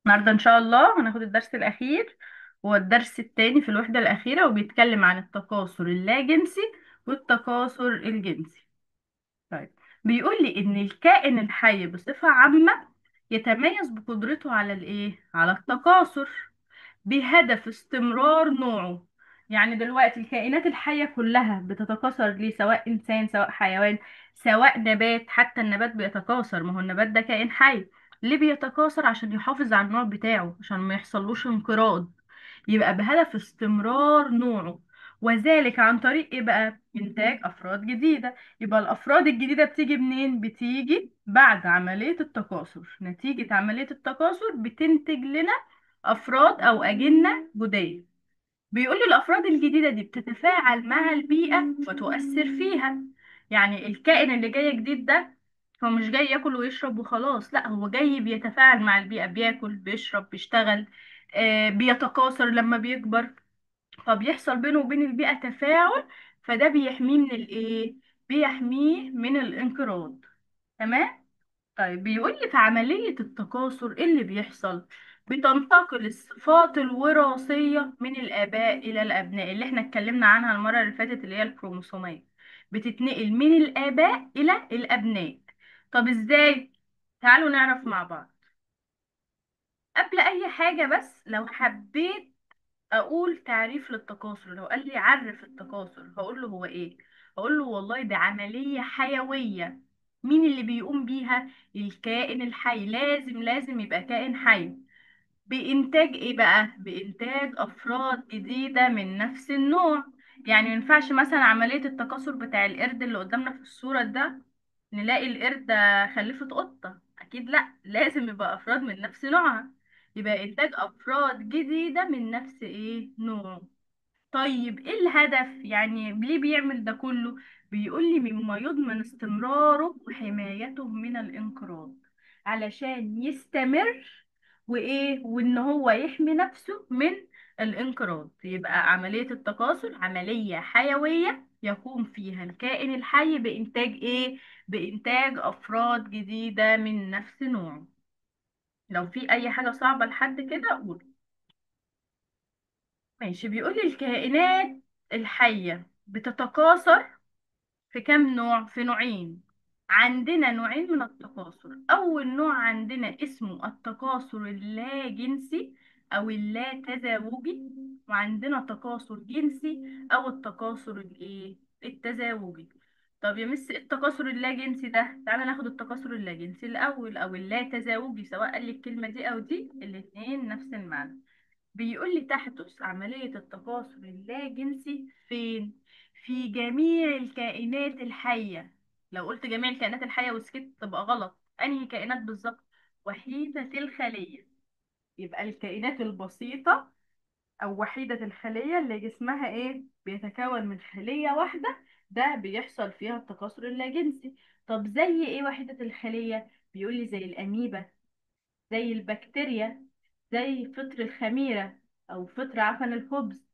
النهارده ان شاء الله هناخد الدرس الاخير. هو الدرس التاني في الوحدة الاخيرة، وبيتكلم عن التكاثر اللاجنسي والتكاثر الجنسي. طيب، بيقول لي ان الكائن الحي بصفة عامة يتميز بقدرته على على التكاثر بهدف استمرار نوعه. يعني دلوقتي الكائنات الحية كلها بتتكاثر ليه؟ سواء إنسان سواء حيوان سواء نبات، حتى النبات بيتكاثر، ما هو النبات ده كائن حي. ليه بيتكاثر؟ عشان يحافظ على النوع بتاعه، عشان ما يحصلوش انقراض. يبقى بهدف استمرار نوعه، وذلك عن طريق ايه بقى؟ إنتاج أفراد جديدة. يبقى الأفراد الجديدة بتيجي منين؟ بتيجي بعد عملية التكاثر. نتيجة عملية التكاثر بتنتج لنا أفراد أو أجنة جديدة. بيقول لي الأفراد الجديدة دي بتتفاعل مع البيئة وتؤثر فيها. يعني الكائن اللي جاي جديد ده هو مش جاي ياكل ويشرب وخلاص، لا، هو جاي بيتفاعل مع البيئة، بياكل بيشرب بيشتغل، بيتكاثر لما بيكبر. فبيحصل بينه وبين البيئة تفاعل، فده بيحميه من بيحميه من الانقراض. تمام. طيب، بيقول لي في عملية التكاثر إيه اللي بيحصل؟ بتنتقل الصفات الوراثية من الآباء إلى الأبناء، اللي احنا اتكلمنا عنها المرة اللي فاتت، اللي هي الكروموسومات. بتتنقل من الآباء إلى الأبناء. طب إزاي؟ تعالوا نعرف مع بعض. قبل أي حاجة، بس لو حبيت أقول تعريف للتكاثر، لو قال لي عرف التكاثر، هقول له هو إيه؟ هقول له والله ده عملية حيوية. مين اللي بيقوم بيها؟ الكائن الحي. لازم يبقى كائن حي. بإنتاج إيه بقى؟ بإنتاج أفراد جديدة من نفس النوع. يعني مينفعش مثلا عملية التكاثر بتاع القرد اللي قدامنا في الصورة ده نلاقي القرد خلفت قطة، أكيد لأ، لازم يبقى أفراد من نفس نوعها. يبقى إنتاج أفراد جديدة من نفس نوع. طيب ايه الهدف؟ يعني ليه بيعمل ده كله؟ بيقول لي مما يضمن استمراره وحمايته من الانقراض، علشان يستمر وان هو يحمي نفسه من الانقراض. يبقى عملية التكاثر عملية حيوية يقوم فيها الكائن الحي بإنتاج بإنتاج أفراد جديدة من نفس نوعه. لو في أي حاجة صعبة لحد كده قول. ماشي. بيقول لي الكائنات الحية بتتكاثر في كام نوع؟ في نوعين. عندنا نوعين من التكاثر. أول نوع عندنا اسمه التكاثر اللاجنسي أو اللا تزاوجي، وعندنا تكاثر جنسي أو التكاثر التزاوجي. طب يا مس، إيه التكاثر اللاجنسي ده؟ تعالى ناخد التكاثر اللاجنسي الأول، أو اللا تزاوجي، سواء قال لي الكلمة دي أو دي، الاتنين نفس المعنى. بيقول لي تحدث عملية التكاثر اللاجنسي فين؟ في جميع الكائنات الحية. لو قلت جميع الكائنات الحية وسكت تبقى غلط. أنهي كائنات بالظبط؟ وحيدة الخلية. يبقى الكائنات البسيطة أو وحيدة الخلية اللي جسمها بيتكون من خلية واحدة، ده بيحصل فيها التكاثر اللاجنسي. طب زي ايه وحيدة الخلية؟ بيقول لي زي الأميبا، زي البكتيريا، زي فطر الخميرة أو فطر عفن الخبز.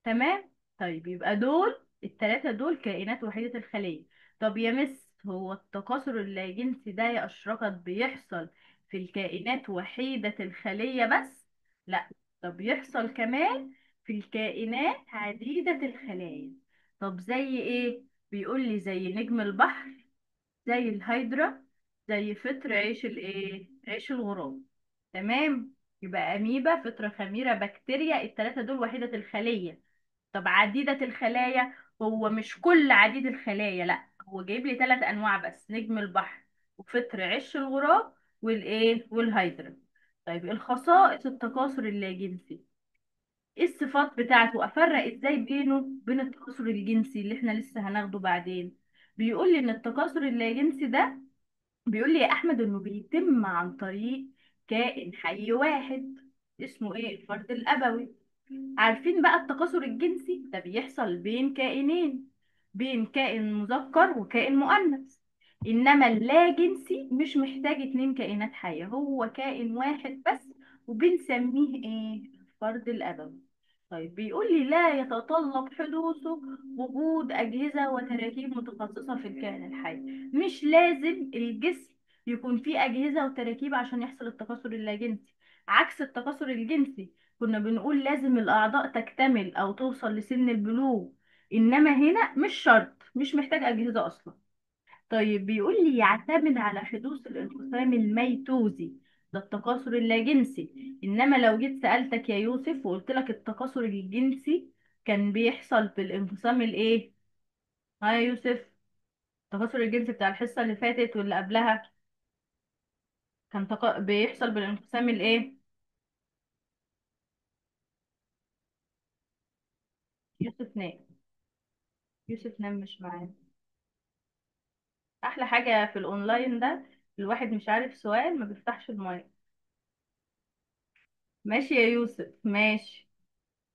تمام. طيب، يبقى دول التلاتة دول كائنات وحيدة الخلية. طب يا مس، هو التكاثر اللاجنسي ده يا أشرقت بيحصل في الكائنات وحيدة الخلية بس؟ لا، طب يحصل كمان في الكائنات عديدة الخلايا. طب زي ايه؟ بيقول لي زي نجم البحر، زي الهيدرا، زي فطر عيش عيش الغراب. تمام. يبقى أميبا، فطر خميرة، بكتيريا، التلاتة دول وحيدة الخلية. طب عديدة الخلايا؟ هو مش كل عديد الخلايا، لا، هو جايب لي 3 انواع بس: نجم البحر وفطر عش الغراب والهيدرا. طيب، الخصائص التكاثر اللاجنسي، ايه الصفات بتاعته؟ افرق ازاي بينه وبين التكاثر الجنسي اللي احنا لسه هناخده بعدين؟ بيقول لي ان التكاثر اللاجنسي ده، بيقول لي يا احمد انه بيتم عن طريق كائن حي واحد، اسمه الفرد الابوي. عارفين بقى التكاثر الجنسي ده بيحصل بين كائنين، بين كائن مذكر وكائن مؤنث. انما اللاجنسي مش محتاج 2 كائنات حية، هو كائن واحد بس، وبنسميه الفرد الابوي. طيب، بيقول لي لا يتطلب حدوثه وجود أجهزة وتراكيب متخصصة في الكائن الحي. مش لازم الجسم يكون فيه أجهزة وتراكيب عشان يحصل التكاثر اللاجنسي. عكس التكاثر الجنسي، كنا بنقول لازم الأعضاء تكتمل أو توصل لسن البلوغ، إنما هنا مش شرط، مش محتاج أجهزة أصلا. طيب بيقول لي يعتمد على حدوث الانقسام الميتوزي، ده التكاثر اللاجنسي. إنما لو جيت سألتك يا يوسف وقلت لك التكاثر الجنسي كان بيحصل بالانقسام الإيه؟ ها يا يوسف، التكاثر الجنسي بتاع الحصة اللي فاتت واللي قبلها كان بيحصل بالانقسام الإيه؟ يوسف نام. يوسف نام مش معانا. احلى حاجة في الاونلاين ده، الواحد مش عارف سؤال ما بيفتحش المايك. ماشي يا يوسف ماشي.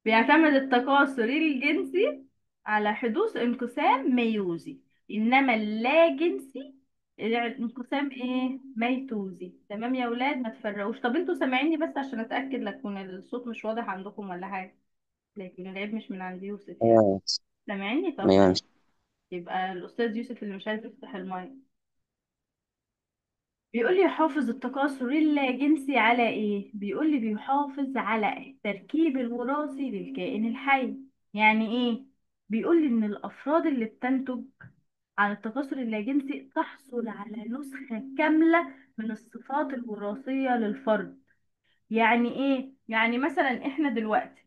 بيعتمد التكاثر الجنسي على حدوث انقسام ميوزي، انما اللا جنسي الانقسام ايه؟ ميتوزي. تمام يا ولاد، ما تفرقوش. طب انتوا سامعيني بس عشان اتاكد لكون الصوت مش واضح عندكم ولا حاجه، لكن العيب مش من عند يوسف يعني. ايوه. سامعيني؟ طب ايوه. ماشي. يبقى الاستاذ يوسف اللي مش عايز يفتح المايك. بيقول لي يحافظ التكاثر اللاجنسي على ايه؟ بيقول لي بيحافظ على التركيب الوراثي للكائن الحي. يعني ايه؟ بيقول لي ان الافراد اللي بتنتج عن التكاثر اللاجنسي تحصل على نسخة كاملة من الصفات الوراثية للفرد. يعني ايه؟ يعني مثلا احنا دلوقتي،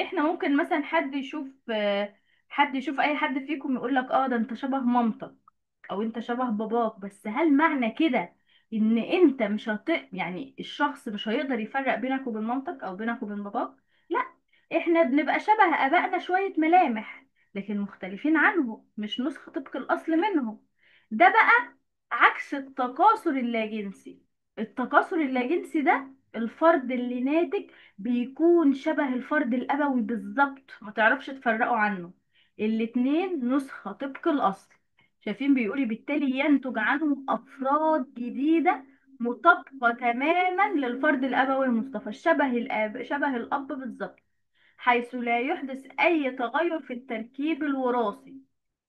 احنا ممكن مثلا حد يشوف اي حد فيكم يقول لك اه ده انت شبه مامتك او انت شبه باباك، بس هل معنى كده ان انت مش يعني الشخص مش هيقدر يفرق بينك وبين مامتك او بينك وبين باباك؟ لا، احنا بنبقى شبه ابائنا شوية ملامح، لكن مختلفين عنهم، مش نسخة طبق الاصل منهم. ده بقى عكس التكاثر اللاجنسي. التكاثر اللاجنسي ده الفرد اللي ناتج بيكون شبه الفرد الابوي بالظبط، ما تعرفش تفرقه عنه. الاتنين نسخة طبق الاصل. شايفين؟ بيقولي بالتالي ينتج عنهم أفراد جديدة مطابقة تماما للفرد الأبوي المصطفى، شبه الأب بالظبط، حيث لا يحدث أي تغير في التركيب الوراثي.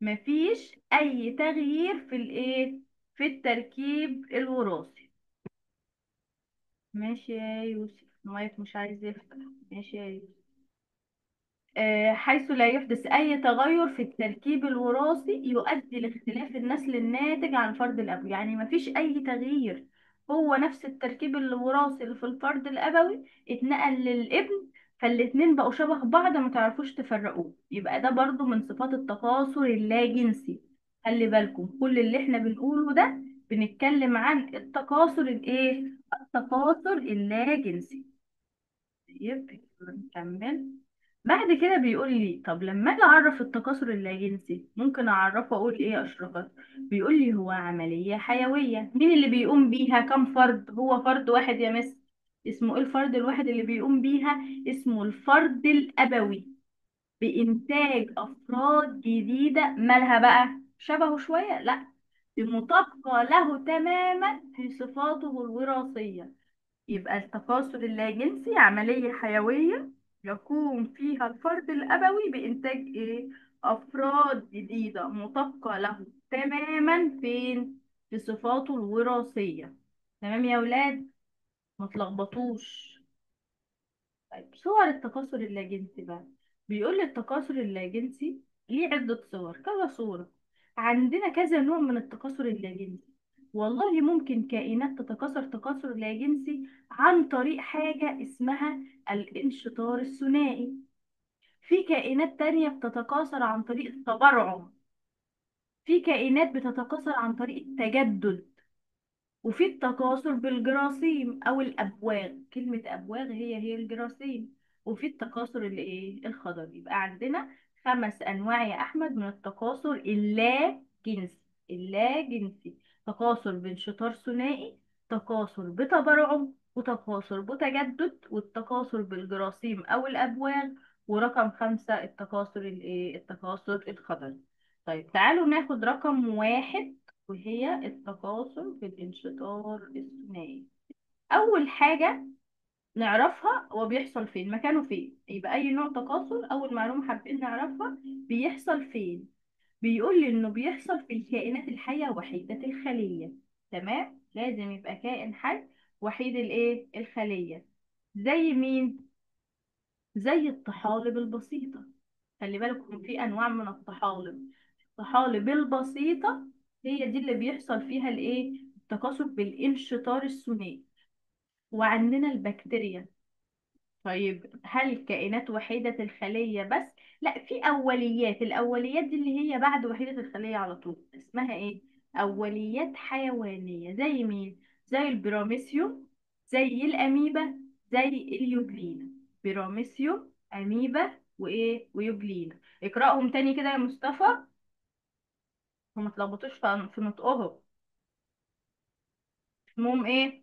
مفيش أي تغيير في الإيه؟ في التركيب الوراثي. ماشي يا يوسف، المايك مش عايز يفتح. ماشي يا يوسف. حيث لا يحدث أي تغير في التركيب الوراثي يؤدي لاختلاف النسل الناتج عن الفرد الأبوي. يعني مفيش أي تغيير، هو نفس التركيب الوراثي اللي في الفرد الأبوي اتنقل للابن، فالاتنين بقوا شبه بعض ما تعرفوش تفرقوه. يبقى ده برضو من صفات التكاثر اللاجنسي. خلي بالكم كل اللي احنا بنقوله ده بنتكلم عن التكاثر الايه؟ التكاثر اللاجنسي. طيب نكمل. بعد كده بيقول لي طب لما اجي اعرف التكاثر اللاجنسي ممكن اعرفه اقول ايه يا اشرفت؟ بيقول لي هو عملية حيوية. مين اللي بيقوم بيها؟ كم فرد؟ هو فرد واحد يا مس. اسمه ايه الفرد الواحد اللي بيقوم بيها؟ اسمه الفرد الابوي، بانتاج افراد جديدة. مالها بقى؟ شبهه شوية؟ لا، مطابقة له تماما في صفاته الوراثية. يبقى التكاثر اللاجنسي عملية حيوية يقوم فيها الفرد الأبوي بإنتاج إيه؟ أفراد جديدة مطابقة له تماما فين؟ في صفاته الوراثية. تمام يا ولاد؟ ما تلخبطوش. طيب صور التكاثر اللاجنسي بقى. بيقول لي التكاثر اللاجنسي ليه عدة صور، كذا صورة. عندنا كذا نوع من التكاثر اللاجنسي. والله ممكن كائنات تتكاثر تكاثر لاجنسي عن طريق حاجة اسمها الانشطار الثنائي. في كائنات تانية بتتكاثر عن طريق التبرعم. في كائنات بتتكاثر عن طريق التجدد. وفي التكاثر بالجراثيم او الابواغ، كلمة ابواغ هي الجراثيم. وفي التكاثر الايه؟ الخضري. يبقى عندنا 5 انواع يا احمد من التكاثر اللا جنسي. اللا جنسي: تكاثر بانشطار ثنائي، تكاثر بتبرعم، وتكاثر بتجدد، والتكاثر بالجراثيم او الابواغ، ورقم 5 التكاثر الايه؟ التكاثر الخضري. طيب تعالوا ناخد رقم 1، وهي التكاثر في الانشطار الثنائي. أول حاجة نعرفها هو بيحصل فين، مكانه فين. يبقى أي نوع تكاثر أول معلومة حابين نعرفها بيحصل فين. بيقول لي إنه بيحصل في الكائنات الحية وحيدة الخلية. تمام، لازم يبقى كائن حي وحيد الإيه؟ الخلية. زي مين؟ زي الطحالب البسيطة. خلي بالكم في أنواع من الطحالب. الطحالب البسيطة هي دي اللي بيحصل فيها الإيه؟ التكاثر بالانشطار الثنائي. وعندنا البكتيريا. طيب هل كائنات وحيدة الخلية بس؟ لا، في أوليات. الأوليات دي اللي هي بعد وحيدة الخلية على طول اسمها إيه؟ أوليات حيوانية. زي مين؟ زي البراميسيوم، زي الأميبا، زي اليوجلينا. براميسيوم، أميبا، وإيه، ويوجلينا. اقرأهم تاني كده يا مصطفى، وما تلخبطوش في نطقهم. اسمهم إيه؟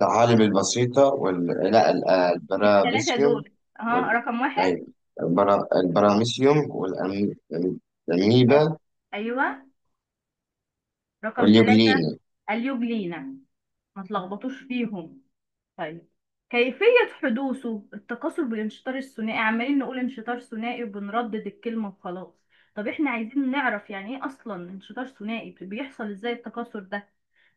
الثعالب البسيطة لا التلاتة البراميسيوم دول. ها، رقم واحد. أيوة، البراميسيوم أيوة. والأميبا أيوة. رقم ثلاثة. واليوبلين. اليوجلينا. ما تلخبطوش فيهم. طيب، كيفية حدوثه التكاثر بالانشطار الثنائي. عمالين نقول انشطار ثنائي وبنردد الكلمة وخلاص. طب احنا عايزين نعرف يعني ايه اصلا انشطار ثنائي، بيحصل ازاي التكاثر ده.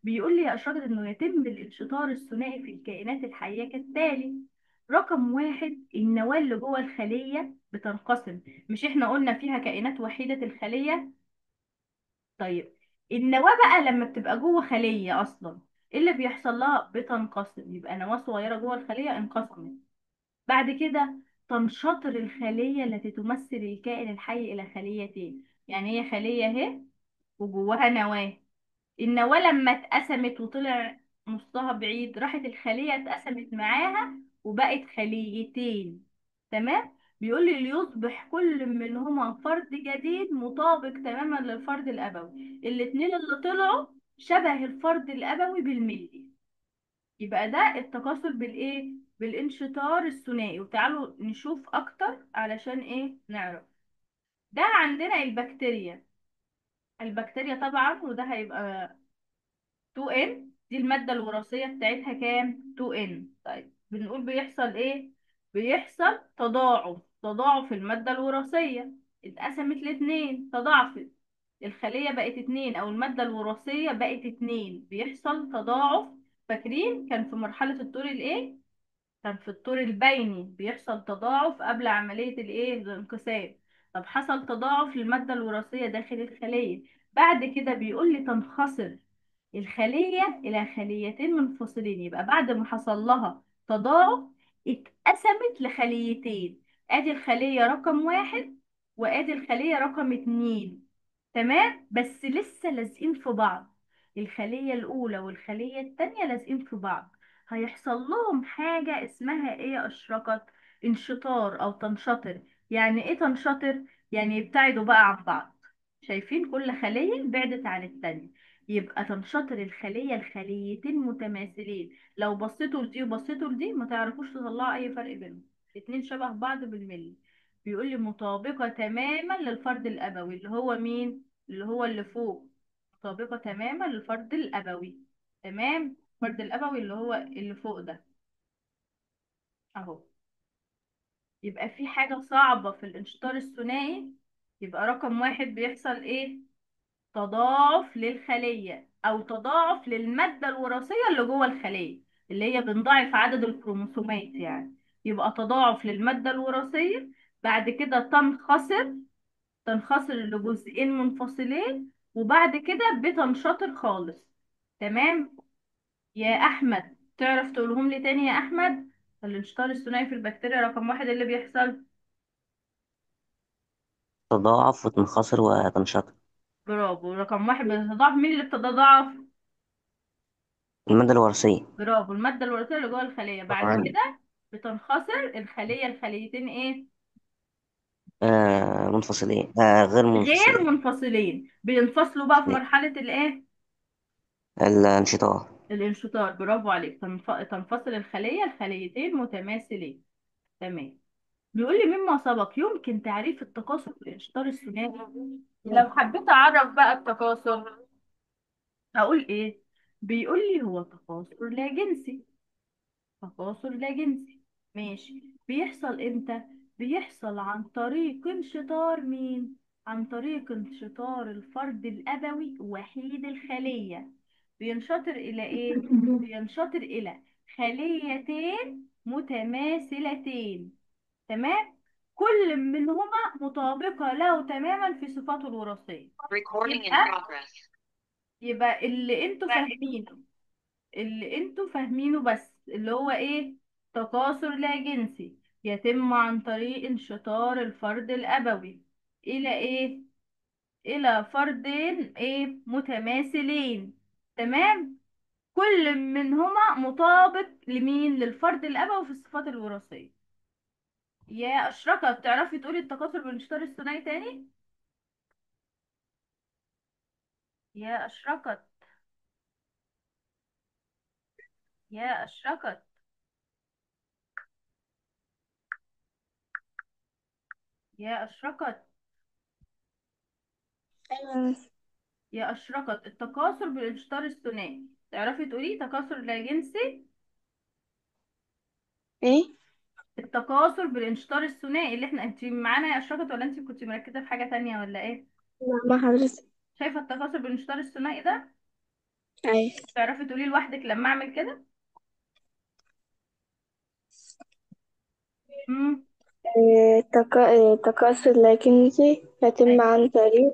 بيقول لي يا اشرت انه يتم الانشطار الثنائي في الكائنات الحية كالتالي. رقم واحد، النواة اللي جوه الخلية بتنقسم. مش احنا قلنا فيها كائنات وحيدة الخلية؟ طيب، النواة بقى لما بتبقى جوه خلية أصلا، ايه اللي بيحصل لها؟ بتنقسم. يبقى نواة صغيرة جوه الخلية انقسمت. بعد كده تنشطر الخلية التي تمثل الكائن الحي إلى خليتين. يعني هي خلية اهي وجواها نواة. النواة لما اتقسمت وطلع نصها بعيد، راحت الخلية اتقسمت معاها وبقت خليتين. تمام. بيقول لي ليصبح كل منهما فرد جديد مطابق تماما للفرد الأبوي. الاتنين اللي طلعوا شبه الفرد الأبوي بالملي. يبقى ده التكاثر بالإيه؟ بالانشطار الثنائي. وتعالوا نشوف أكتر علشان إيه نعرف. ده عندنا البكتيريا. البكتيريا طبعا، وده هيبقى 2N. دي المادة الوراثية بتاعتها كام؟ 2N. طيب بنقول بيحصل ايه؟ بيحصل تضاعف. تضاعف المادة الوراثية. اتقسمت لاتنين، تضاعفت. الخلية بقت اتنين، او المادة الوراثية بقت اتنين، بيحصل تضاعف. فاكرين كان في مرحلة الطور الايه؟ كان في الطور البيني بيحصل تضاعف قبل عملية الايه، الانقسام. طب حصل تضاعف للمادة الوراثية داخل الخلية. بعد كده بيقول لي تنخسر الخلية إلى خليتين منفصلين. يبقى بعد ما حصل لها تضاعف اتقسمت لخليتين. ادي الخلية رقم واحد، وادي الخلية رقم اتنين. تمام، بس لسه لازقين في بعض. الخلية الأولى والخلية التانية لازقين في بعض. هيحصل لهم حاجة اسمها ايه يا أشرقت؟ انشطار أو تنشطر. يعني ايه تنشطر؟ يعني يبتعدوا بقى عن بعض. شايفين كل خلية بعدت عن التانية. يبقى تنشطر الخلية الخليتين متماثلين. لو بصيتوا لدي وبصيتوا لدي ما تعرفوش تطلعوا أي فرق بينهم. الاتنين شبه بعض بالملي. بيقول لي مطابقة تماما للفرد الأبوي اللي هو مين؟ اللي هو اللي فوق. مطابقة تماما للفرد الأبوي. تمام. الفرد الأبوي اللي هو اللي فوق ده أهو. يبقى في حاجة صعبة في الانشطار الثنائي. يبقى رقم واحد بيحصل ايه؟ تضاعف للخلية أو تضاعف للمادة الوراثية اللي جوه الخلية، اللي هي بنضاعف عدد الكروموسومات يعني. يبقى تضاعف للمادة الوراثية. بعد كده تنخسر. تنخسر لجزئين منفصلين. وبعد كده بتنشطر خالص. تمام. يا أحمد تعرف تقولهم لي تاني يا أحمد؟ الانشطار الثنائي في البكتيريا رقم واحد اللي بيحصل. تضاعف وتنخسر وتنشط. برافو. رقم واحد بتتضاعف. مين اللي بتتضاعف؟ المادة الوراثية. برافو، المادة الوراثية اللي جوه الخلية. بعد طبعا. كده بتنخسر الخلية الخليتين ايه؟ منفصلين، غير غير منفصلين. منفصلين. بينفصلوا بقى في مرحلة الايه؟ الانشطار. الانشطار. برافو عليك. تنفصل الخلية الخليتين متماثلين. تمام. بيقول لي مما سبق يمكن تعريف التكاثر بالانشطار الثنائي. لو حبيت اعرف بقى التكاثر هقول ايه؟ بيقول لي هو تكاثر لا جنسي. تكاثر لا جنسي. ماشي. بيحصل امتى؟ بيحصل عن طريق انشطار مين؟ عن طريق انشطار الفرد الأبوي وحيد الخلية. بينشطر إلى إيه؟ بينشطر إلى خليتين متماثلتين. تمام. كل منهما مطابقة له تماما في صفاته الوراثية. يبقى اللي انتوا فاهمينه بس اللي هو ايه؟ تكاثر لا جنسي يتم عن طريق انشطار الفرد الأبوي إلى ايه؟ إلى فردين ايه؟ متماثلين. تمام. كل منهما مطابق لمين؟ للفرد الأبوي في الصفات الوراثية. يا أشركة، بتعرفي تقولي التكاثر بالانشطار الثنائي تاني؟ يا أشركت، يا أشركت، يا أشركت، أيوة. يا أشركت. التكاثر بالانشطار الثنائي تعرفي تقولي تكاثر لا جنسي؟ ايه؟ التكاثر بالانشطار الثنائي اللي احنا، انت معانا يا أشركت ولا انت كنت مركزة في حاجة تانية ولا ايه؟ لا، مع حضرتك. شايفة التكاثر بالانشطار الثنائي ده؟ ايوه. تعرفي تقولي لوحدك لما أعمل كده؟ امم تكاثر لاكنسي يتم عن طريق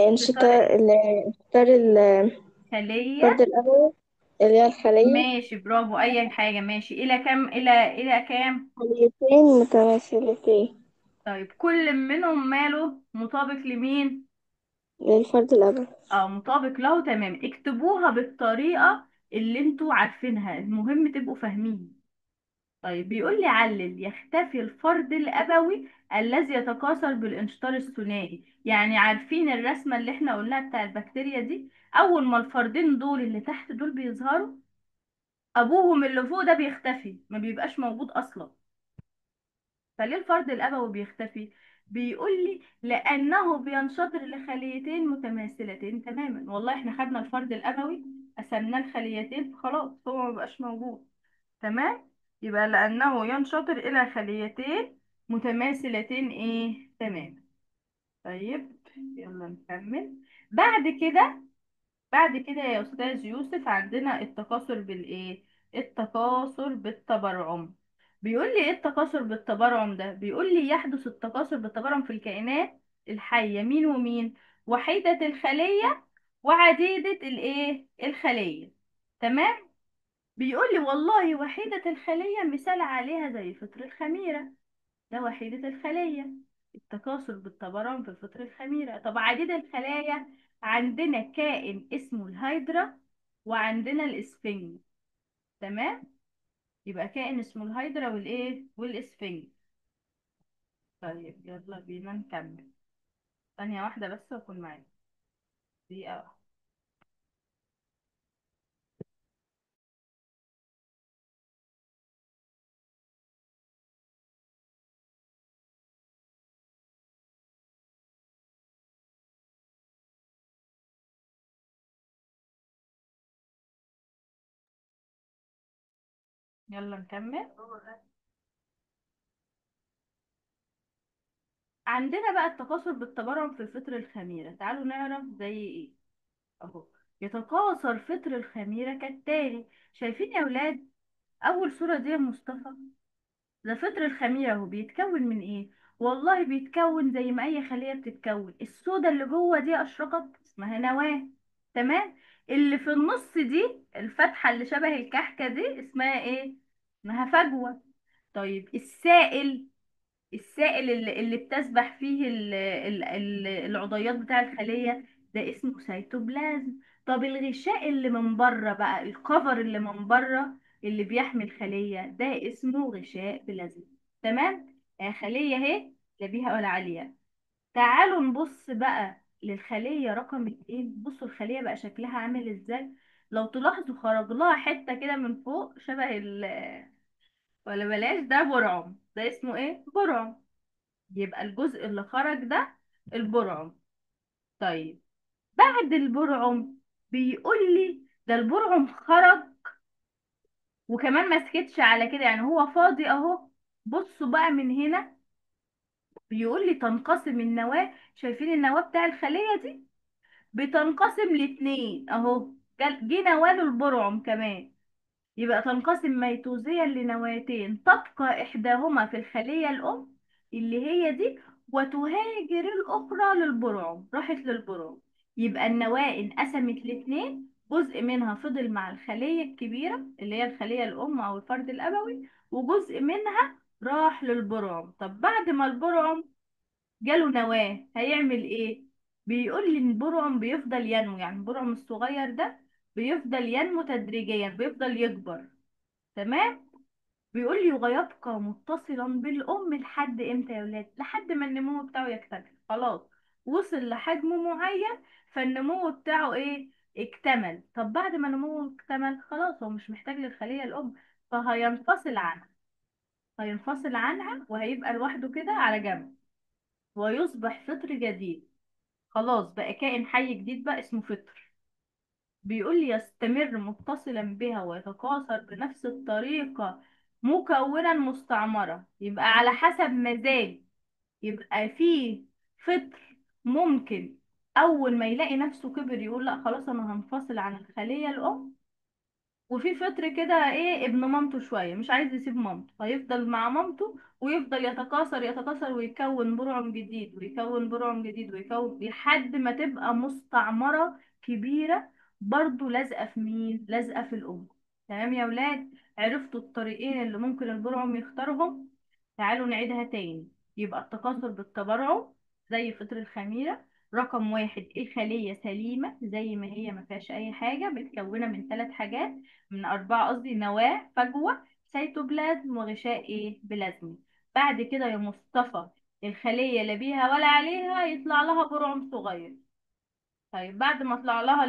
انشطار الفرد خلية. الأبوي اللي هي الخلية. ماشي، برافو، أي حاجة. ماشي، إلى كام؟ إلى كام؟ خليتين متماثلتين طيب كل منهم ماله مطابق لمين؟ للفرد الأبوي. اه، مطابق له. تمام. اكتبوها بالطريقة اللي انتوا عارفينها، المهم تبقوا فاهمين. طيب بيقول لي علل يختفي الفرد الأبوي الذي يتكاثر بالانشطار الثنائي. يعني عارفين الرسمة اللي احنا قلناها بتاع البكتيريا دي؟ أول ما الفردين دول اللي تحت دول بيظهروا، أبوهم اللي فوق ده بيختفي، ما بيبقاش موجود أصلا. فليه الفرد الأبوي بيختفي؟ بيقول لي لأنه بينشطر لخليتين متماثلتين تماما. والله احنا خدنا الفرد الأبوي قسمناه لخليتين، خلاص هو ما بقاش موجود. تمام. يبقى لأنه ينشطر إلى خليتين متماثلتين ايه؟ تمام. طيب يلا نكمل. بعد كده بعد كده يا أستاذ يوسف عندنا التكاثر بالإيه؟ التكاثر بالتبرعم. بيقول لي إيه التكاثر بالتبرعم ده؟ بيقول لي يحدث التكاثر بالتبرعم في الكائنات الحية. مين ومين؟ وحيدة الخلية وعديدة الإيه؟ الخلية. تمام؟ بيقول لي والله وحيدة الخلية مثال عليها زي فطر الخميرة، ده وحيدة الخلية. التكاثر بالتبرعم في الفطر الخميرة. طب عديد الخلايا، عندنا كائن اسمه الهيدرا وعندنا الاسفنج. تمام. يبقى كائن اسمه الهيدرا والايه والاسفنج. طيب يلا بينا نكمل. ثانية واحدة بس واكون معاك. دقيقة واحدة. يلا نكمل. عندنا بقى التكاثر بالتبرعم في الفطر الخميرة. تعالوا نعرف زي ايه. اهو. يتكاثر فطر الخميرة كالتالي. شايفين يا ولاد اول صورة دي يا مصطفى؟ ده فطر الخميرة اهو. بيتكون من ايه؟ والله بيتكون زي ما اي خلية بتتكون. السودة اللي جوه دي اشرقت اسمها نواة. تمام. اللي في النص دي الفتحة اللي شبه الكحكة دي اسمها ايه؟ اسمها فجوة. طيب السائل اللي بتسبح فيه العضيات بتاع الخلية ده اسمه سيتوبلازم. طب الغشاء اللي من بره بقى، الكفر اللي من بره اللي بيحمي الخلية ده اسمه غشاء بلازما. تمام. خلية اهي، لا بيها ولا عليها. تعالوا نبص بقى للخلية رقم 2. بصوا الخلية بقى شكلها عامل ازاي. لو تلاحظوا خرج لها حتة كده من فوق شبه ولا بلاش، ده برعم. ده اسمه ايه؟ برعم. يبقى الجزء اللي خرج ده البرعم. طيب بعد البرعم بيقول لي ده البرعم خرج وكمان ما سكتش على كده، يعني هو فاضي اهو. بصوا بقى من هنا. بيقول لي تنقسم النواة. شايفين النواة بتاع الخلية دي؟ بتنقسم لاتنين اهو. جه نواة البرعم كمان. يبقى تنقسم ميتوزيا لنواتين، تبقى إحداهما في الخلية الأم اللي هي دي، وتهاجر الأخرى للبرعم، راحت للبرعم. يبقى النواة انقسمت لاتنين، جزء منها فضل مع الخلية الكبيرة اللي هي الخلية الأم أو الفرد الأبوي، وجزء منها راح للبرعم. طب بعد ما البرعم جاله نواة هيعمل ايه؟ بيقول لي ان البرعم بيفضل ينمو، يعني البرعم الصغير ده بيفضل ينمو تدريجيا، بيفضل يكبر. تمام. بيقول لي ويبقى متصلا بالأم لحد امتى يا ولاد؟ لحد ما النمو بتاعه يكتمل، خلاص وصل لحجم معين، فالنمو بتاعه ايه؟ اكتمل. طب بعد ما نموه اكتمل خلاص هو مش محتاج للخلية الأم، فهينفصل عنها، هينفصل عنها وهيبقى لوحده كده على جنب، ويصبح فطر جديد. خلاص بقى كائن حي جديد بقى اسمه فطر. بيقول لي يستمر متصلا بها ويتكاثر بنفس الطريقة مكونا مستعمرة. يبقى على حسب مزاج. يبقى فيه فطر ممكن أول ما يلاقي نفسه كبر يقول لا خلاص أنا هنفصل عن الخلية الأم، وفي فترة كده ايه ابن مامته شوية مش عايز يسيب مامته، هيفضل مع مامته ويفضل يتكاثر يتكاثر ويكون برعم جديد ويكون برعم جديد ويكون لحد ما تبقى مستعمرة كبيرة، برضو لازقة في مين؟ لازقة في الأم. تمام يا ولاد؟ عرفتوا الطريقين اللي ممكن البرعم يختارهم؟ تعالوا نعيدها تاني. يبقى التكاثر بالتبرع زي فطر الخميرة. رقم واحد، الخلية سليمة زي ما هي ما فيهاش أي حاجة، متكونة من 3 حاجات، من 4 قصدي، نواة، فجوة، سيتوبلازم، وغشاء ايه؟ بلازمي. بعد كده يا مصطفى الخلية لا بيها ولا عليها يطلع لها برعم صغير. طيب بعد ما طلع لها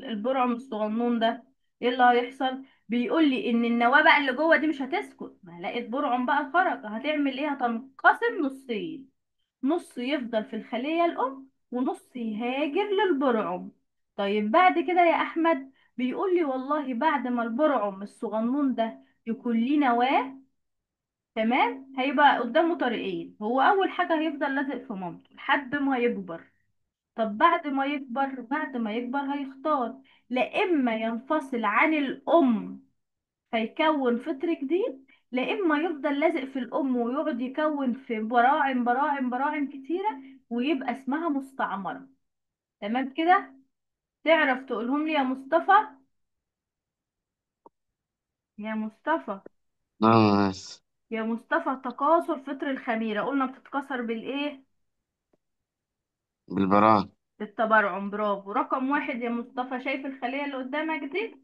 البرعم الصغنون ده ايه اللي هيحصل؟ بيقول لي ان النواة بقى اللي جوه دي مش هتسكت، ما لقيت برعم بقى خرج، هتعمل ايه؟ هتنقسم نصين، نص يفضل في الخلية الأم ونص يهاجر للبرعم. طيب بعد كده يا أحمد بيقول لي والله بعد ما البرعم الصغنون ده يكون ليه نواة، تمام، هيبقى قدامه طريقين. هو أول حاجة هيفضل لازق في مامته لحد ما يكبر. طب بعد ما يكبر هيختار، لا إما ينفصل عن الأم فيكون فطر جديد، لا اما يفضل لازق في الام ويقعد يكون في براعم براعم براعم كتيره ويبقى اسمها مستعمره. تمام كده؟ تعرف تقولهم لي يا مصطفى؟ يا مصطفى، نايس. يا مصطفى، تكاثر فطر الخميره قلنا بتتكسر بالايه؟ بالبراءة. بالتبرعم. برافو. رقم واحد يا مصطفى، شايف الخليه اللي قدامك دي؟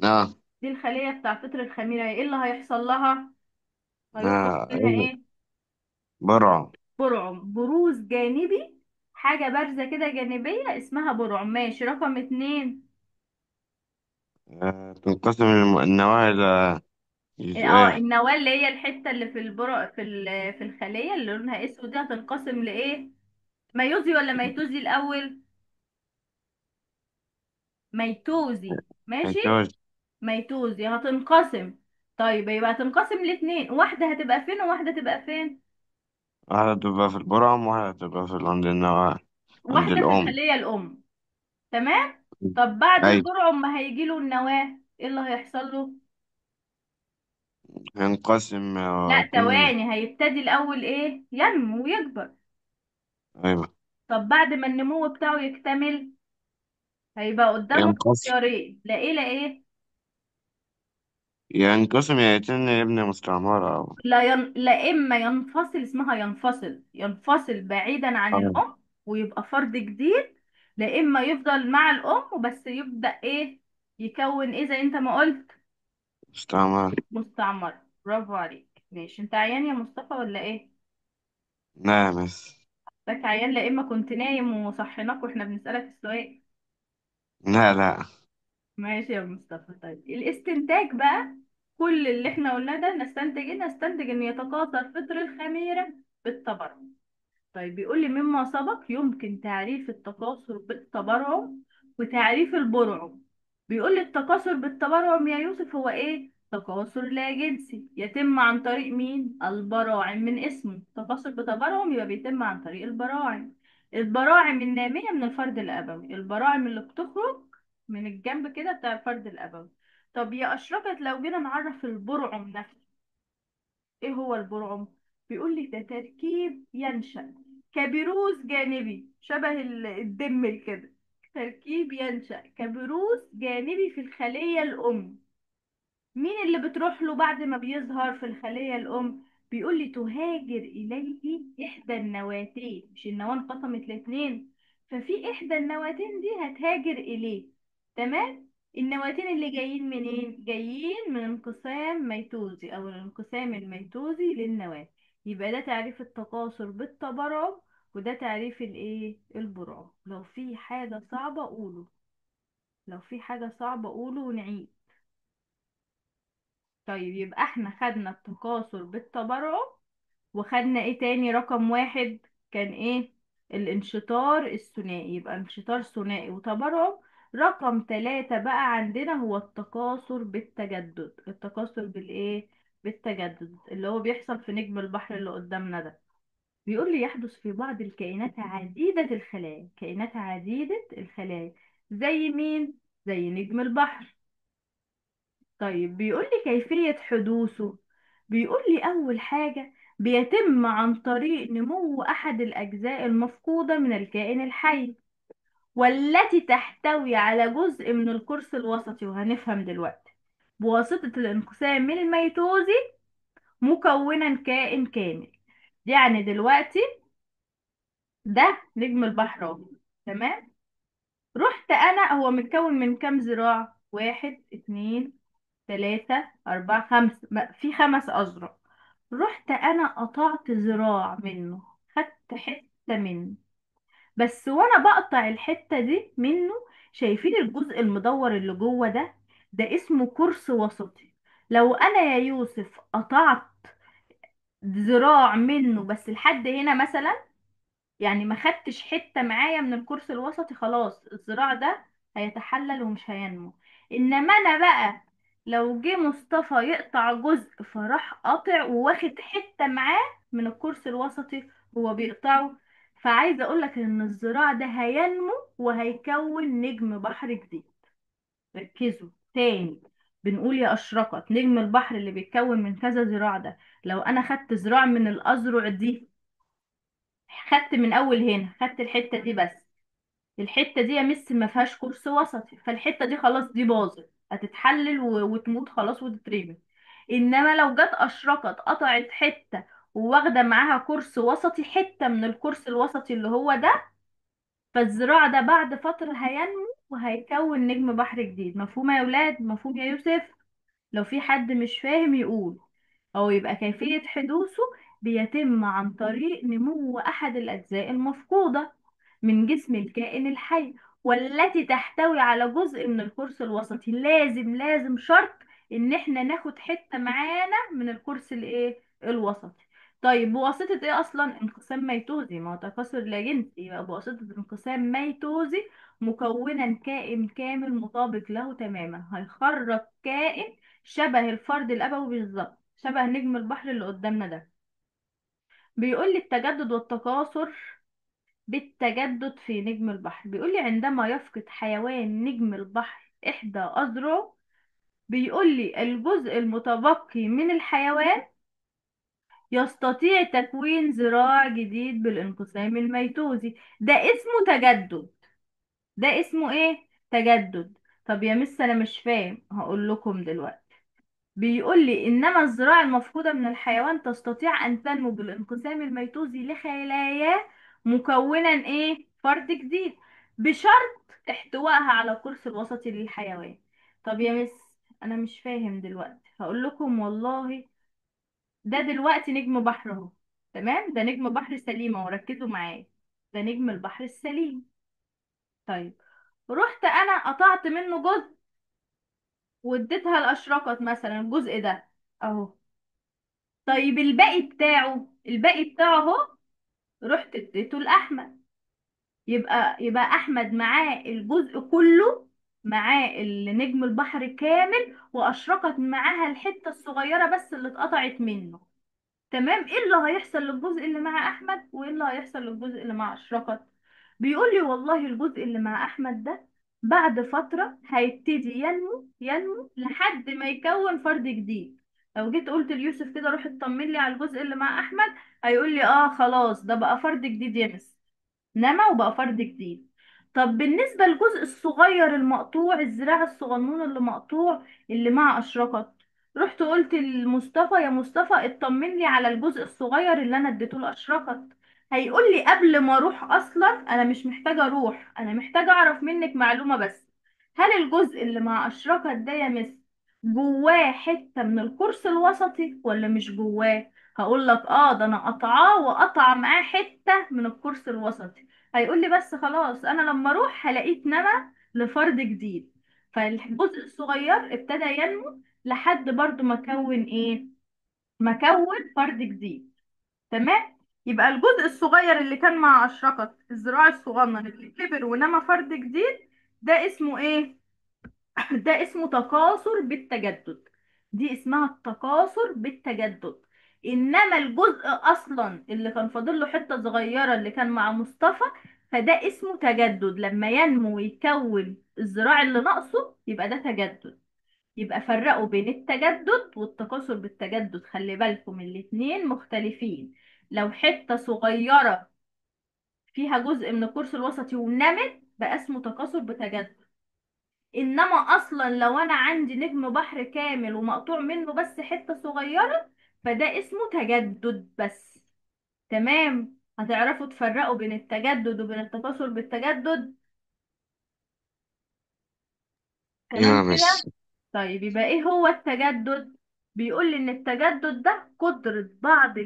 اه. دي الخليه بتاع فطر الخميره، ايه اللي هيحصل لها؟ هيخرج منها ايوه. ايه؟ برع. برعم، بروز جانبي، حاجة بارزة كده جانبية اسمها برعم. ماشي. رقم 2، تنقسم النواة إلى اه جزئين. النواة اللي هي الحتة اللي في البرع في الخلية اللي لونها اسود دي هتنقسم لإيه؟ ميوزي ولا ميتوزي الأول؟ ميتوزي. ماشي. هيتوز. ميتوزي هتنقسم. طيب يبقى هتنقسم لاتنين، واحدة هتبقى فين وواحدة تبقى فين؟ واحدة تبقى في البرعم وواحدة تبقى في عند النواة. عند واحدة في الأم. الخلية الأم. تمام. طب بعد أيوة. البرعم ما هيجيله النواة ايه اللي هيحصل له؟ هينقسم لا ويكون. ثواني، هيبتدي الأول إيه؟ ينمو ويكبر. أيوة. طب بعد ما النمو بتاعه يكتمل هيبقى قدامه ينقسم. اختيارين، لا إيه لا إيه؟ ينقسم يا يتم يبني مستعمرة أو. لا إما ينفصل، اسمها ينفصل بعيدا عن أو الأم ويبقى فرد جديد، لا إما يفضل مع الأم وبس يبدأ إيه؟ يكون إيه زي أنت ما قلت؟ مستعمرة. مستعمر. برافو عليك. ماشي. أنت عيان يا مصطفى ولا إيه؟ نامس. لك عيان، لا إما كنت نايم وصحيناك وإحنا بنسألك السؤال. لا لا. ماشي يا مصطفى. طيب الاستنتاج بقى، كل اللي احنا قلناه ده نستنتج ايه؟ نستنتج ان يتكاثر فطر الخميرة بالتبرع. طيب بيقول لي مما سبق يمكن تعريف التكاثر بالتبرع وتعريف البرعم. بيقول لي التكاثر بالتبرعم يا يوسف هو ايه؟ تكاثر لا جنسي يتم عن طريق مين؟ البراعم، من اسمه تكاثر بتبرعم يبقى بيتم عن طريق البراعم. البراعم النامية من الفرد الأبوي، البراعم اللي بتخرج من الجنب كده بتاع الفرد الأبوي. طب يا أشرقت لو جينا نعرف البرعم نفسه، ايه هو البرعم؟ بيقول لي ده تركيب ينشأ كبروز جانبي شبه الدم كده. تركيب ينشأ كبروز جانبي في الخلية الأم. مين اللي بتروح له بعد ما بيظهر في الخلية الأم؟ بيقول لي تهاجر إليه إحدى النواتين، مش النواة انقسمت لاتنين، ففي إحدى النواتين دي هتهاجر إليه. تمام. النواتين اللي جايين منين؟ جايين من انقسام ميتوزي أو الانقسام الميتوزي للنواة. يبقى ده تعريف التكاثر بالتبرع، وده تعريف الايه البرعم. لو في حاجة صعبة قوله، لو في حاجة صعبة قوله ونعيد. طيب يبقى احنا خدنا التكاثر بالتبرع، وخدنا ايه تاني؟ رقم واحد كان ايه؟ الانشطار الثنائي، يبقى انشطار ثنائي وتبرع. رقم ثلاثة بقى عندنا هو التكاثر بالتجدد. التكاثر بالايه؟ بالتجدد، اللي هو بيحصل في نجم البحر اللي قدامنا ده. بيقول لي يحدث في بعض الكائنات عديدة الخلايا، كائنات عديدة الخلايا. زي مين؟ زي نجم البحر. طيب بيقول لي كيفية حدوثه. بيقول لي أول حاجة بيتم عن طريق نمو أحد الأجزاء المفقودة من الكائن الحي، والتي تحتوي على جزء من القرص الوسطي، وهنفهم دلوقتي، بواسطة الانقسام الميتوزي مكونا كائن كامل. يعني دلوقتي ده نجم البحر اهو. تمام. رحت أنا، هو متكون من كام ذراع؟ واحد، اتنين، تلاتة، أربعة، خمسة، في 5 أذرع. رحت أنا قطعت ذراع منه، خدت حتة منه. بس وأنا بقطع الحتة دي منه، شايفين الجزء المدور اللي جوه ده؟ ده اسمه قرص وسطي. لو أنا يا يوسف قطعت ذراع منه بس لحد هنا مثلا، يعني ما خدتش حتة معايا من الكرسي الوسطي، خلاص الذراع ده هيتحلل ومش هينمو. انما انا بقى لو جه مصطفى يقطع جزء فراح قاطع وواخد حتة معاه من الكرسي الوسطي، هو بيقطعه، فعايزه اقولك ان الذراع ده هينمو وهيكون نجم بحر جديد. ركزوا تاني، بنقول يا أشرقت نجم البحر اللي بيتكون من كذا ذراع ده، لو أنا خدت ذراع من الأذرع دي، خدت من اول هنا، خدت الحته دي بس، الحته دي يا مس ما فيهاش كورس وسطي، فالحته دي خلاص دي باظت، هتتحلل وتموت خلاص وتترمي. انما لو جت اشرقت قطعت حته وواخده معاها كورس وسطي، حته من الكورس الوسطي اللي هو ده، فالزراع ده بعد فتره هينمو وهيكون نجم بحر جديد. مفهوم يا ولاد؟ مفهوم يا يوسف؟ لو في حد مش فاهم يقول. أو يبقى كيفية حدوثه بيتم عن طريق نمو أحد الأجزاء المفقودة من جسم الكائن الحي، والتي تحتوي على جزء من القرص الوسطي. لازم شرط إن احنا ناخد حتة معانا من القرص الايه الوسطي. طيب بواسطة ايه أصلا؟ انقسام ميتوزي، ما هو تكاثر لا جنسي، يبقى بواسطة انقسام ميتوزي مكونا كائن كامل مطابق له تماما، هيخرج كائن شبه الفرد الأبوي بالظبط، شبه نجم البحر اللي قدامنا ده. بيقول لي التجدد والتكاثر بالتجدد في نجم البحر. بيقول لي عندما يفقد حيوان نجم البحر إحدى أذرعه، بيقول لي الجزء المتبقي من الحيوان يستطيع تكوين ذراع جديد بالانقسام الميتوزي. ده اسمه تجدد. ده اسمه ايه؟ تجدد. طب يا مس انا مش فاهم، هقول لكم دلوقتي. بيقول لي إنما الذراع المفقودة من الحيوان تستطيع أن تنمو بالانقسام الميتوزي لخلاياه مكونا إيه؟ فرد جديد، بشرط احتوائها على القرص الوسطي للحيوان. طب يا مس أنا مش فاهم دلوقتي، هقول لكم والله. ده دلوقتي نجم بحر اهو. تمام، ده نجم بحر سليم اهو، ركزوا معايا. ده نجم البحر السليم. طيب رحت أنا قطعت منه جزء واديتها لأشرقت مثلا الجزء ده اهو. طيب الباقي بتاعه اهو، رحت اديته لاحمد. يبقى احمد معاه الجزء كله، معاه النجم البحر كامل، واشرقت معاها الحته الصغيره بس اللي اتقطعت منه. تمام. ايه اللي هيحصل للجزء اللي مع احمد وايه اللي هيحصل للجزء اللي مع اشرقت؟ بيقول لي والله الجزء اللي مع احمد ده بعد فترة هيبتدي ينمو ينمو لحد ما يكون فرد جديد. لو جيت قلت ليوسف كده روح اطمن لي على الجزء اللي مع احمد، هيقول لي اه خلاص ده بقى فرد جديد يا مس، نما وبقى فرد جديد. طب بالنسبة للجزء الصغير المقطوع، الذراع الصغنون اللي مقطوع اللي مع أشرقت، رحت قلت لمصطفى يا مصطفى اطمن لي على الجزء الصغير اللي انا اديته لأشرقت. هيقول لي قبل ما اروح اصلا انا مش محتاجة اروح، انا محتاجة اعرف منك معلومة بس. هل الجزء اللي مع أشرقت ده يا مس جواه حتة من القرص الوسطي ولا مش جواه؟ هقول لك اه ده انا قطعاه وقطع معاه حتة من القرص الوسطي. هيقول لي بس خلاص انا لما اروح هلاقيه اتنمى لفرد جديد. فالجزء الصغير ابتدى ينمو لحد برضو ما كون ايه، ما كون فرد جديد. تمام. يبقى الجزء الصغير اللي كان مع أشرقة، الذراع الصغنن اللي كبر ونمى فرد جديد، ده اسمه ايه؟ ده اسمه تكاثر بالتجدد. دي اسمها التكاثر بالتجدد. انما الجزء اصلا اللي كان فاضل له حته صغيره اللي كان مع مصطفى، فده اسمه تجدد. لما ينمو ويكون الذراع اللي ناقصه يبقى ده تجدد. يبقى فرقوا بين التجدد والتكاثر بالتجدد، خلي بالكم الاتنين مختلفين. لو حته صغيره فيها جزء من القرص الوسطي ونمت بقى اسمه تكاثر بتجدد. انما اصلا لو انا عندي نجم بحر كامل ومقطوع منه بس حتة صغيرة، فده اسمه تجدد بس. تمام. هتعرفوا تفرقوا بين التجدد وبين التكاثر بالتجدد. ايوه تمام كده. بس. طيب يبقى ايه هو التجدد؟ بيقول لي ان التجدد ده قدرة بعض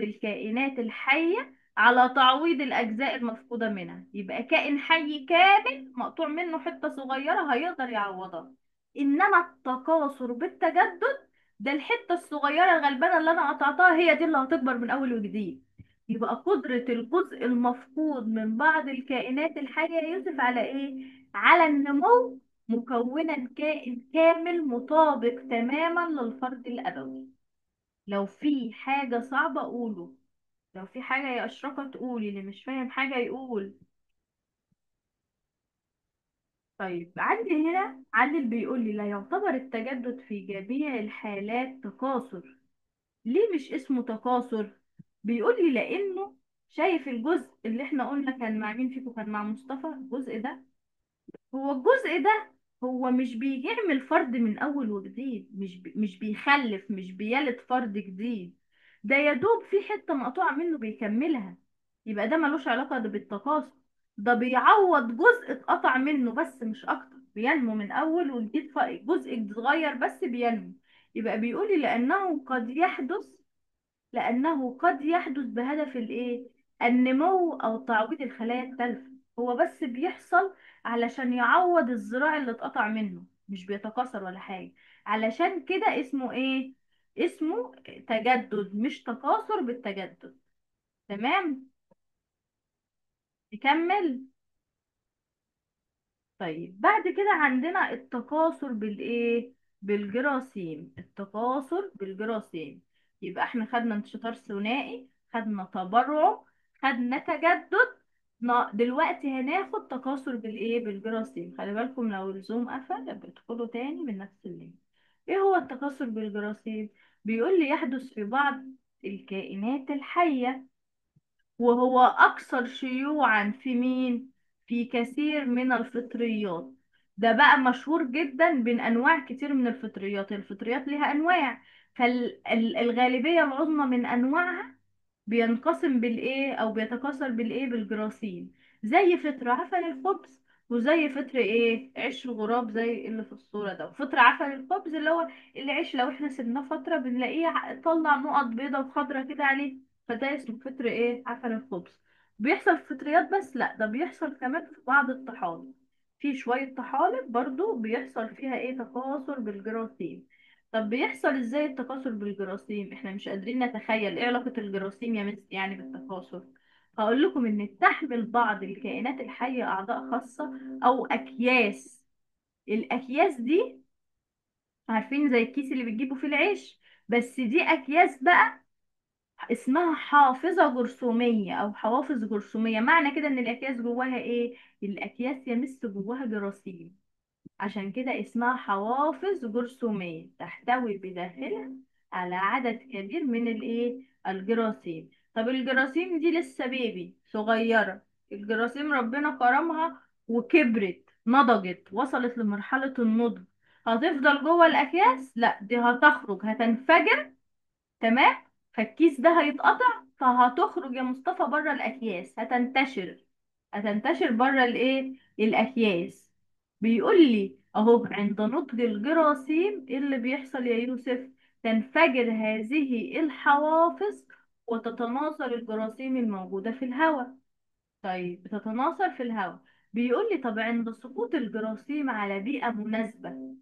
الكائنات الحية على تعويض الأجزاء المفقودة منها. يبقى كائن حي كامل مقطوع منه حتة صغيرة هيقدر يعوضها. إنما التكاثر بالتجدد ده الحتة الصغيرة الغلبانة اللي أنا قطعتها هي دي اللي هتكبر من أول وجديد. يبقى قدرة الجزء المفقود من بعض الكائنات الحية يا يوسف على إيه؟ على النمو، مكونا كائن كامل مطابق تماما للفرد الأبوي. لو في حاجة صعبة قوله، لو في حاجة يا أشرقة تقولي، اللي مش فاهم حاجة يقول. طيب عندي هنا علل بيقول لي لا يعتبر التجدد في جميع الحالات تكاثر. ليه مش اسمه تكاثر؟ بيقول لي لأنه شايف الجزء اللي احنا قلنا كان مع مين فيكم، كان مع مصطفى الجزء ده، هو الجزء ده هو مش بيعمل فرد من اول وجديد، مش بيخلف، مش بيلد فرد جديد. ده يا دوب في حتة مقطوعة منه بيكملها. يبقى ده ملوش علاقة ده بالتكاثر، ده بيعوض جزء اتقطع منه بس مش اكتر، بينمو من اول وجديد، جزء صغير بس بينمو. يبقى بيقولي لأنه قد يحدث بهدف الإيه؟ النمو أو تعويض الخلايا التالفة. هو بس بيحصل علشان يعوض الزراع اللي اتقطع منه، مش بيتكاثر ولا حاجة. علشان كده اسمه إيه؟ اسمه تجدد مش تكاثر بالتجدد. تمام؟ نكمل. طيب بعد كده عندنا التكاثر بالايه، بالجراثيم. التكاثر بالجراثيم. يبقى احنا خدنا انتشار ثنائي، خدنا تبرع، خدنا تجدد. دلوقتي هناخد تكاثر بالايه، بالجراثيم. خلي بالكم لو الزوم قفل بتدخلوا تاني من نفس اللينك. ايه هو التكاثر بالجراثيم؟ بيقول لي يحدث في بعض الكائنات الحية، وهو أكثر شيوعا في مين؟ في كثير من الفطريات. ده بقى مشهور جدا بين أنواع كتير من الفطريات. الفطريات لها أنواع، فالغالبية العظمى من أنواعها بينقسم بالايه او بيتكاثر بالايه، بالجراثيم. زي فطر عفن الخبز، وزي فطر ايه، عيش الغراب زي اللي في الصورة ده. وفطر عفن الخبز اللي هو العيش لو احنا سيبناه فترة بنلاقيه طلع نقط بيضة وخضرة كده عليه، فده اسمه فطر ايه، عفن الخبز. بيحصل في فطريات بس؟ لا، ده بيحصل كمان في بعض الطحالب. في شوية طحالب برضو بيحصل فيها ايه، تكاثر بالجراثيم. طب بيحصل ازاي التكاثر بالجراثيم؟ احنا مش قادرين نتخيل ايه علاقة الجراثيم يا مس يعني بالتكاثر. هقول لكم ان تحمل بعض الكائنات الحية اعضاء خاصة او اكياس. الاكياس دي عارفين زي الكيس اللي بتجيبوا فيه العيش، بس دي اكياس بقى اسمها حافظة جرثومية أو حوافظ جرثومية. معنى كده إن الأكياس جواها إيه؟ الأكياس يمس جواها جراثيم، عشان كده اسمها حوافظ جرثومية تحتوي بداخلها على عدد كبير من الإيه؟ الجراثيم. طب الجراثيم دي لسه بيبي صغيرة، الجراثيم ربنا كرمها وكبرت نضجت وصلت لمرحلة النضج، هتفضل جوه الأكياس؟ لا، دي هتخرج هتنفجر. تمام. فالكيس ده هيتقطع فهتخرج يا مصطفى بره الاكياس، هتنتشر بره الايه؟ الاكياس. بيقول لي اهو عند نضج الجراثيم ايه اللي بيحصل يا يوسف؟ تنفجر هذه الحوافظ وتتناثر الجراثيم الموجودة في الهواء. طيب بتتناثر في الهواء. بيقول لي طب عند سقوط الجراثيم على بيئة مناسبة،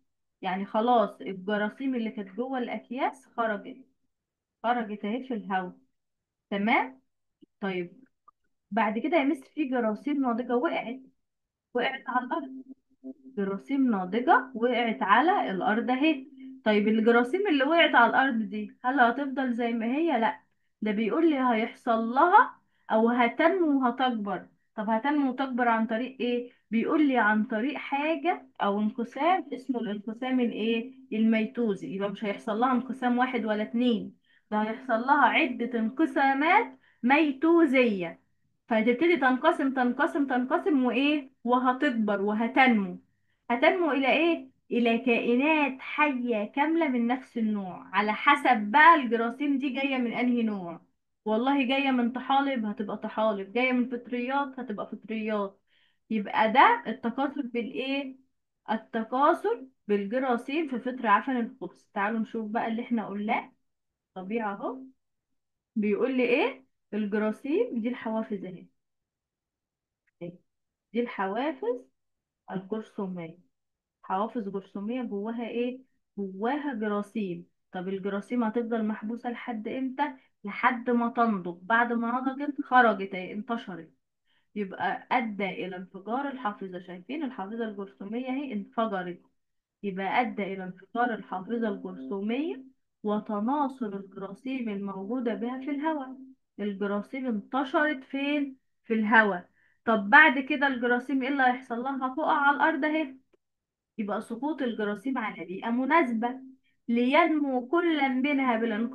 يعني خلاص الجراثيم اللي كانت جوه الأكياس خرجت اهي في الهواء. تمام. طيب بعد كده يا مس في جراثيم ناضجة وقعت على الأرض، جراثيم ناضجة وقعت على الأرض اهي. طيب الجراثيم اللي وقعت على الأرض دي هل هتفضل زي ما هي؟ لا، ده بيقول لي هيحصل لها أو هتنمو وهتكبر. طب هتنمو وتكبر عن طريق ايه؟ بيقول لي عن طريق حاجة أو انقسام اسمه الانقسام الايه؟ الميتوزي. يبقى مش هيحصل لها انقسام واحد ولا اتنين، ده هيحصل لها عدة انقسامات ميتوزية. فهتبتدي تنقسم تنقسم تنقسم وإيه وهتكبر وهتنمو. هتنمو إلى إيه؟ إلى كائنات حية كاملة من نفس النوع، على حسب بقى الجراثيم دي جاية من أنهي نوع. والله جاية من طحالب هتبقى طحالب، جاية من فطريات هتبقى فطريات. يبقى ده التكاثر بالإيه؟ التكاثر بالجراثيم في فطر عفن الخبز. تعالوا نشوف بقى اللي احنا قلناه. طبيعة اهو. بيقول لي ايه؟ الجراثيم دي الحوافز اهي، دي الحوافز الجرثومية. حوافز جرثومية جواها ايه؟ جواها جراثيم. طب الجراثيم هتفضل محبوسة لحد امتى؟ لحد ما تنضج. بعد ما نضجت خرجت اهي انتشرت، يبقى أدى إلى انفجار الحافظة. شايفين الحافظة الجرثومية اهي انفجرت، يبقى أدى إلى انفجار الحافظة الجرثومية وتناثر الجراثيم الموجودة بها في الهواء. الجراثيم انتشرت فين؟ في الهواء. طب بعد كده الجراثيم ايه اللي هيحصل لها؟ هتقع على الأرض اهي. يبقى سقوط الجراثيم على بيئة مناسبة لينمو كل منها بالانقسام